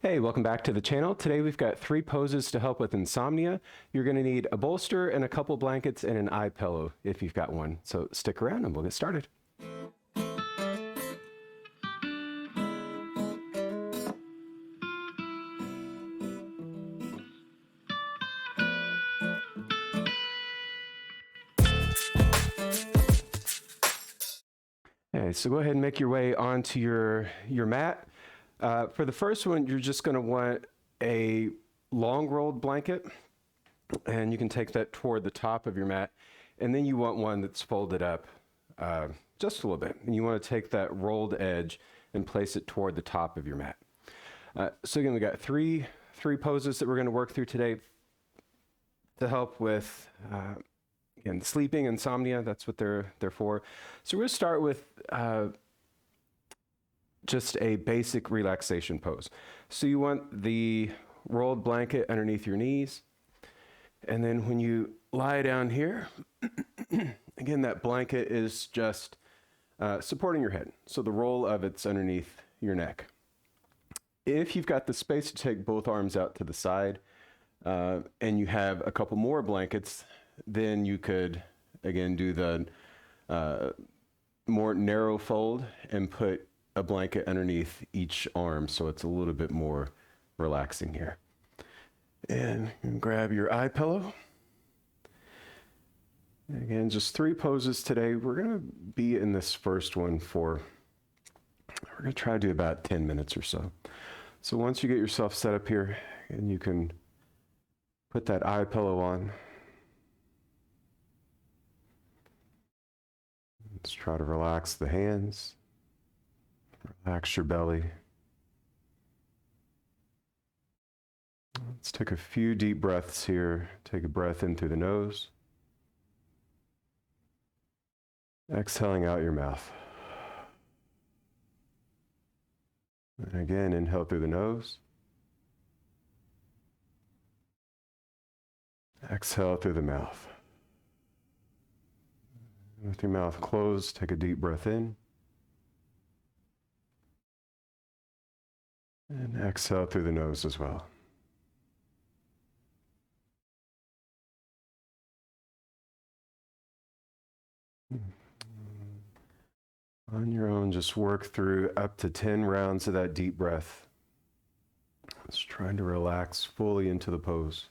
Hey, welcome back to the channel. Today we've got 3 poses to help with insomnia. You're going to need a bolster and a couple blankets and an eye pillow if you've got one. So stick around and we'll get started. Okay, so go ahead and make your way onto your mat. For the first one, you're just going to want a long rolled blanket, and you can take that toward the top of your mat. And then you want one that's folded up just a little bit. And you want to take that rolled edge and place it toward the top of your mat. So again, we got three poses that we're going to work through today to help with again, sleeping, insomnia. That's what they're for. So we're going to start with just a basic relaxation pose. So you want the rolled blanket underneath your knees. And then when you lie down here, again, that blanket is just supporting your head. So the roll of it's underneath your neck. If you've got the space to take both arms out to the side and you have a couple more blankets, then you could, again, do the more narrow fold and put a blanket underneath each arm so it's a little bit more relaxing here. And grab your eye pillow. Again, just 3 poses today. We're going to be in this first one we're going to try to do about 10 minutes or so. So once you get yourself set up here, and you can put that eye pillow on. Let's try to relax the hands, relax your belly. Let's take a few deep breaths here. Take a breath in through the nose. Exhaling out your mouth. And again, inhale through the nose. Exhale through the mouth. With your mouth closed, take a deep breath in. And exhale through the nose as well. On your own, just work through up to 10 rounds of that deep breath. Just trying to relax fully into the pose.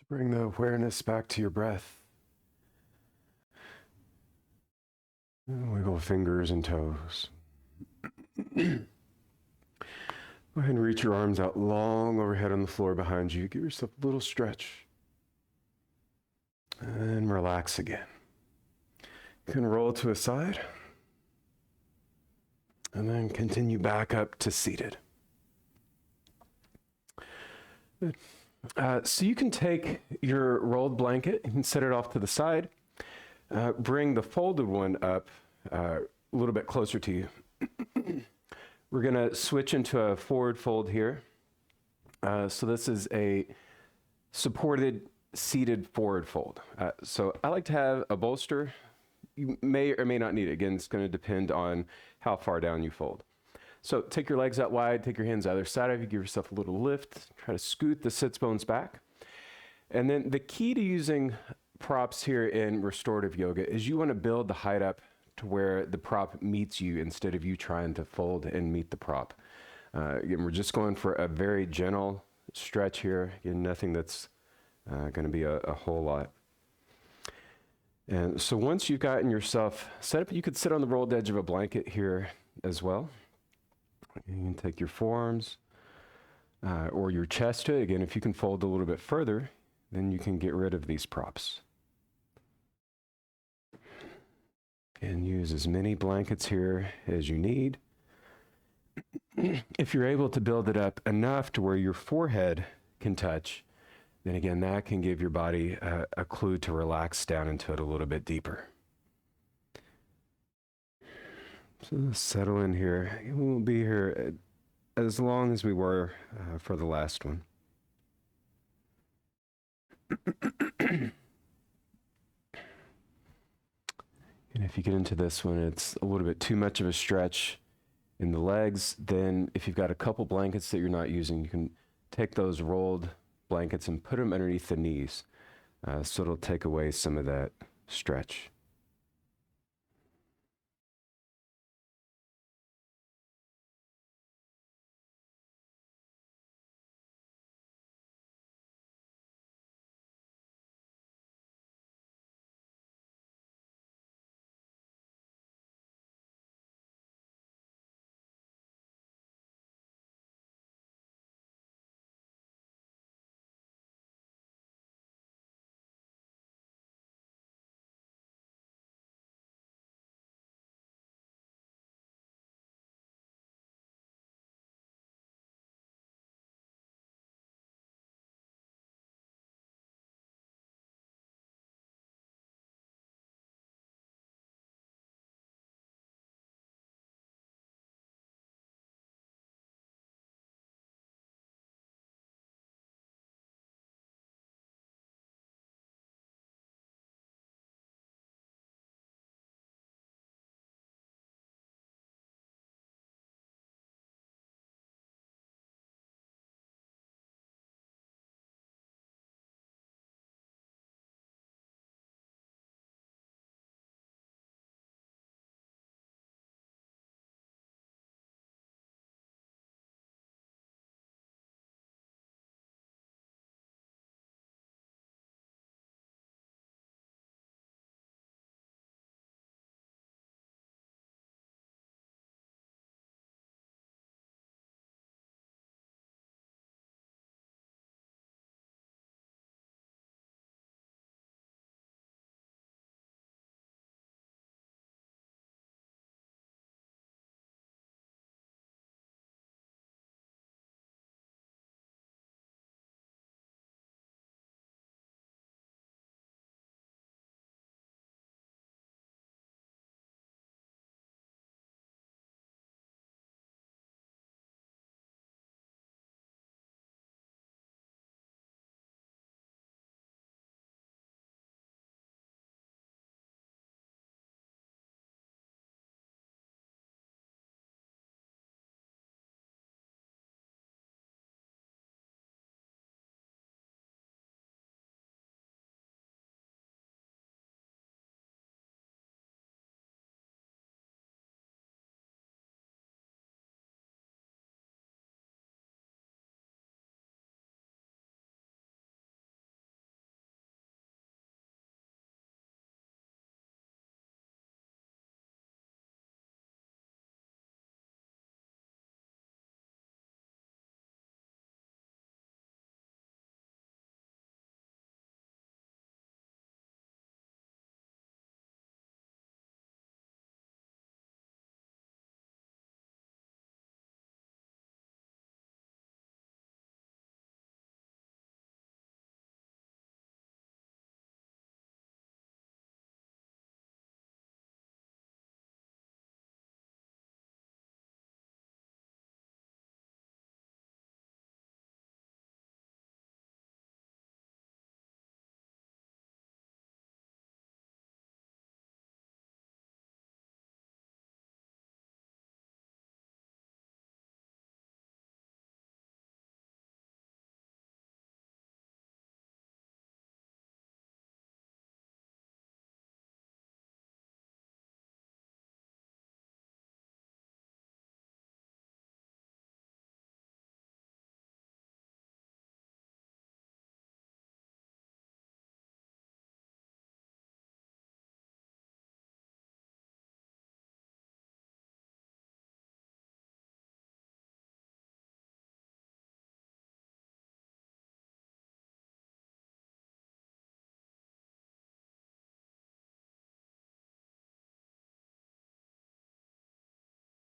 Bring the awareness back to your breath. Wiggle fingers and toes. Go ahead and reach your arms out long overhead on the floor behind you. Give yourself a little stretch. And relax again. You can roll to a side. And then continue back up to seated. Good. So you can take your rolled blanket and set it off to the side. Bring the folded one up a little bit closer to you. We're going to switch into a forward fold here. So this is a supported seated forward fold. So I like to have a bolster. You may or may not need it. Again, it's going to depend on how far down you fold. So take your legs out wide, take your hands either side of you, give yourself a little lift, try to scoot the sits bones back. And then the key to using props here in restorative yoga is you want to build the height up to where the prop meets you instead of you trying to fold and meet the prop. Again, we're just going for a very gentle stretch here. Again, nothing that's going to be a whole lot. And so once you've gotten yourself set up, you could sit on the rolled edge of a blanket here as well. You can take your forearms or your chest to it. Again, if you can fold a little bit further, then you can get rid of these props. And use as many blankets here as you need. If you're able to build it up enough to where your forehead can touch, then again, that can give your body a clue to relax down into it a little bit deeper. So let's settle in here. We won't be here as long as we were for the last one. And if you get into this one, it's a little bit too much of a stretch in the legs. Then if you've got a couple blankets that you're not using, you can take those rolled blankets and put them underneath the knees. So it'll take away some of that stretch.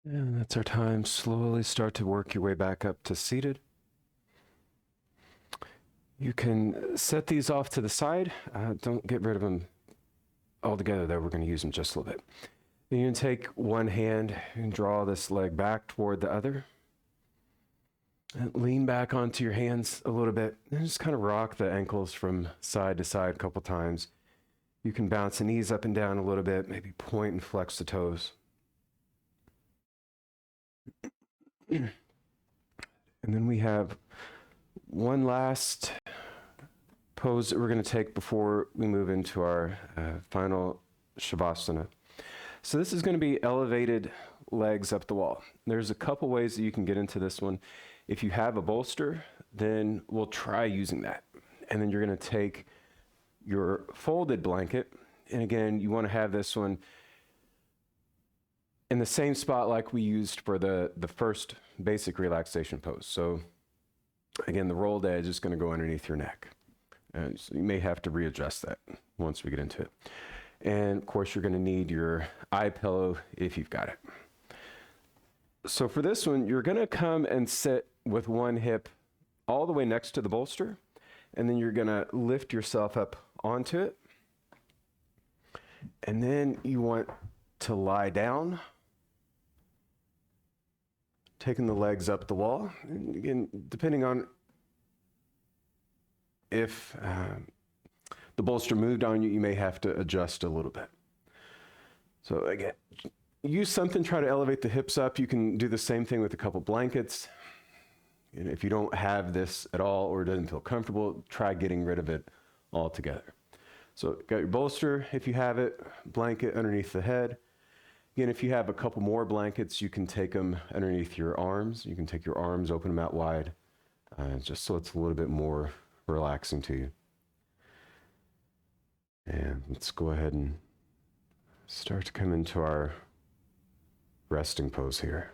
And that's our time. Slowly start to work your way back up to seated. You can set these off to the side. Don't get rid of them altogether, though. We're going to use them just a little bit. Then you can take one hand and draw this leg back toward the other. And lean back onto your hands a little bit and just kind of rock the ankles from side to side a couple times. You can bounce the knees up and down a little bit, maybe point and flex the toes. And then we have one last pose that we're going to take before we move into our final Shavasana. So this is going to be elevated legs up the wall. There's a couple ways that you can get into this one. If you have a bolster, then we'll try using that. And then you're going to take your folded blanket. And again, you want to have this one in the same spot like we used for the first basic relaxation pose. So again, the rolled edge is going to go underneath your neck. And so you may have to readjust that once we get into it. And of course, you're going to need your eye pillow if you've got it. So for this one, you're going to come and sit with one hip all the way next to the bolster, and then you're going to lift yourself up onto it. And then you want to lie down, taking the legs up the wall. And again, depending on if the bolster moved on you, you may have to adjust a little bit. So again, use something, try to elevate the hips up. You can do the same thing with a couple blankets. And if you don't have this at all or it doesn't feel comfortable, try getting rid of it altogether. So got your bolster, if you have it, blanket underneath the head. Again, if you have a couple more blankets, you can take them underneath your arms. You can take your arms, open them out wide, just so it's a little bit more relaxing to you. And let's go ahead and start to come into our resting pose here.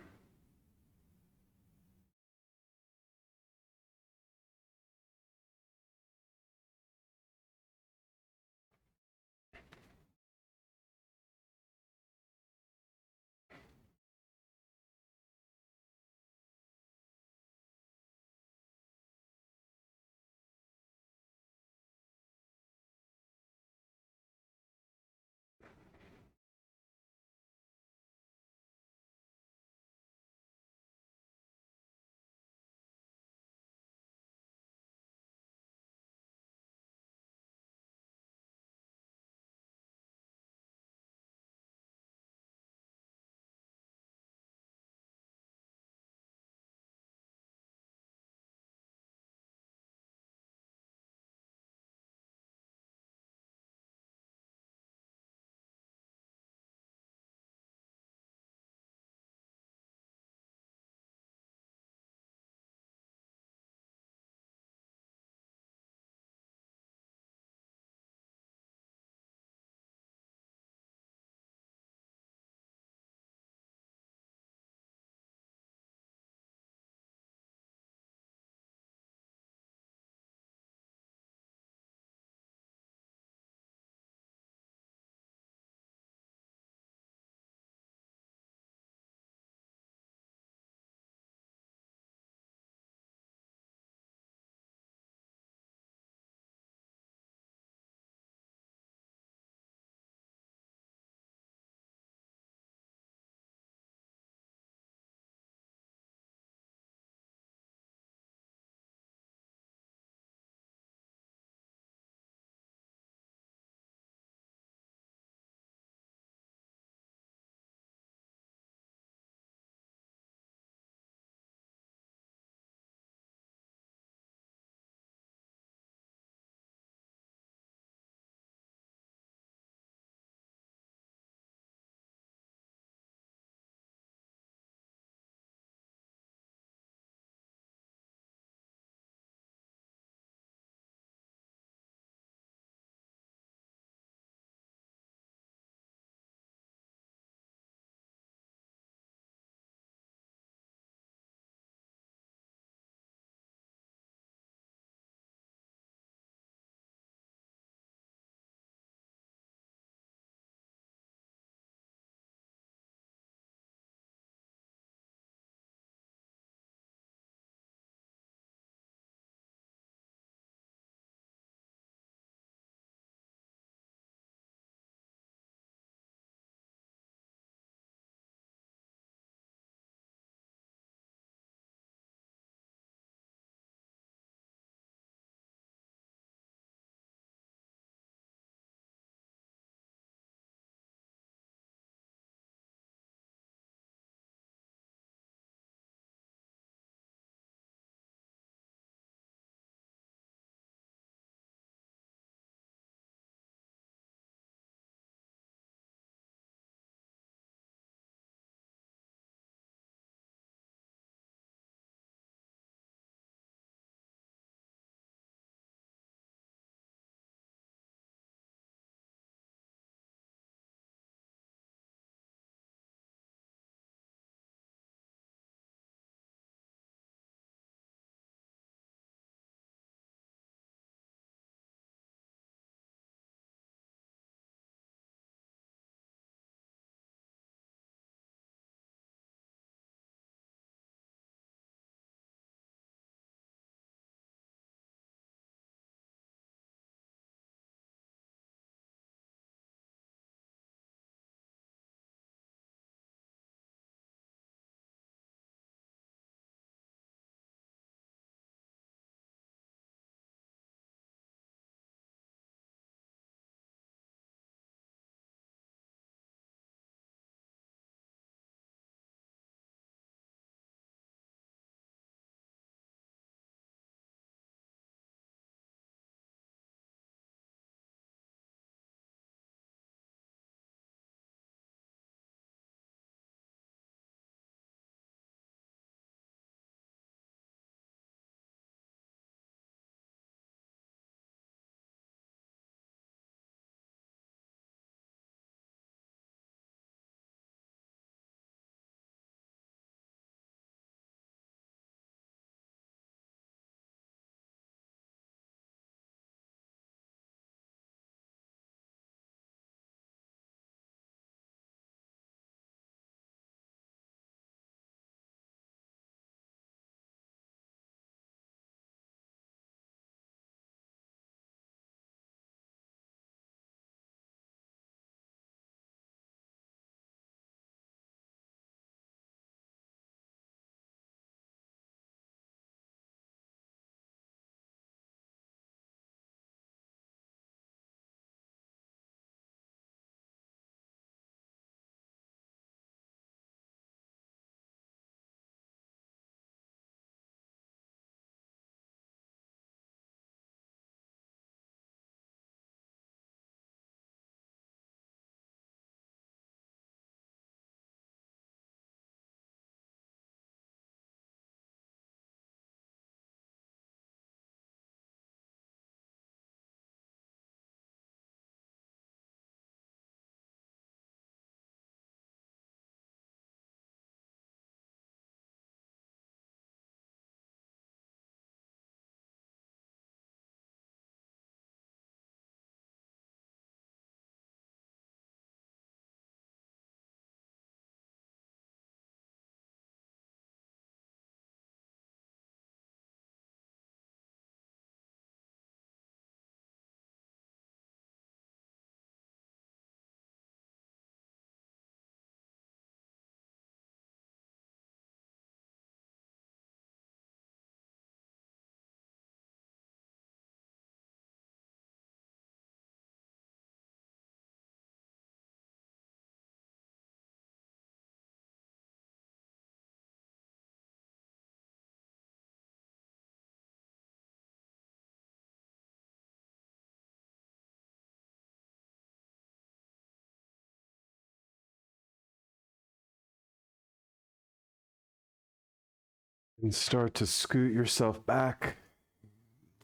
And start to scoot yourself back.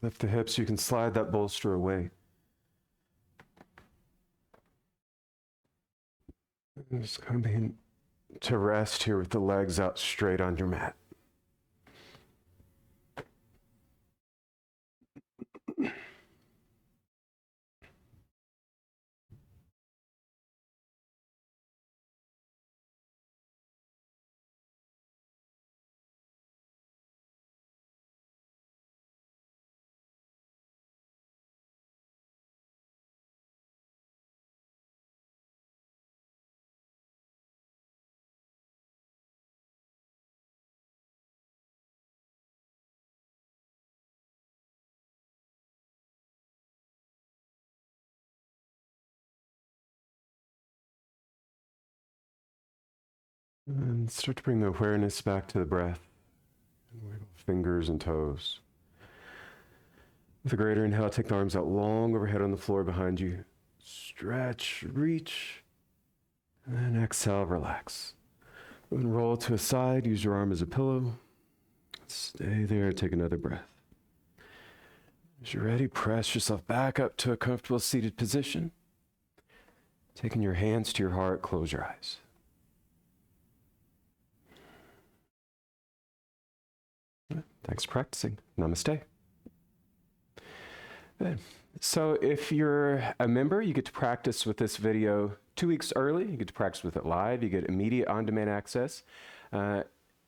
Lift the hips. You can slide that bolster away. And just coming to rest here with the legs out straight on your mat. And start to bring the awareness back to the breath. And wiggle fingers and toes. With a greater inhale, take the arms out long overhead on the floor behind you. Stretch, reach, and exhale, relax. And roll to a side, use your arm as a pillow. Stay there, take another breath. As you're ready, press yourself back up to a comfortable seated position. Taking your hands to your heart, close your eyes. Thanks for practicing. Namaste. Good. So if you're a member, you get to practice with this video 2 weeks early. You get to practice with it live. You get immediate on-demand access.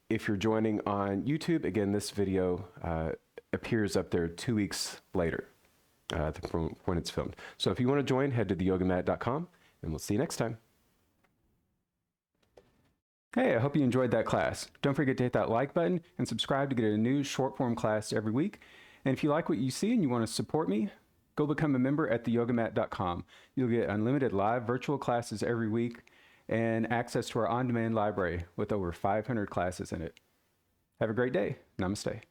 If you're joining on YouTube, again, this video appears up there 2 weeks later from when it's filmed. So if you want to join, head to theyogamat.com, and we'll see you next time. Hey, I hope you enjoyed that class. Don't forget to hit that like button and subscribe to get a new short form class every week. And if you like what you see and you want to support me, go become a member at theyogamat.com. You'll get unlimited live virtual classes every week and access to our on-demand library with over 500 classes in it. Have a great day. Namaste.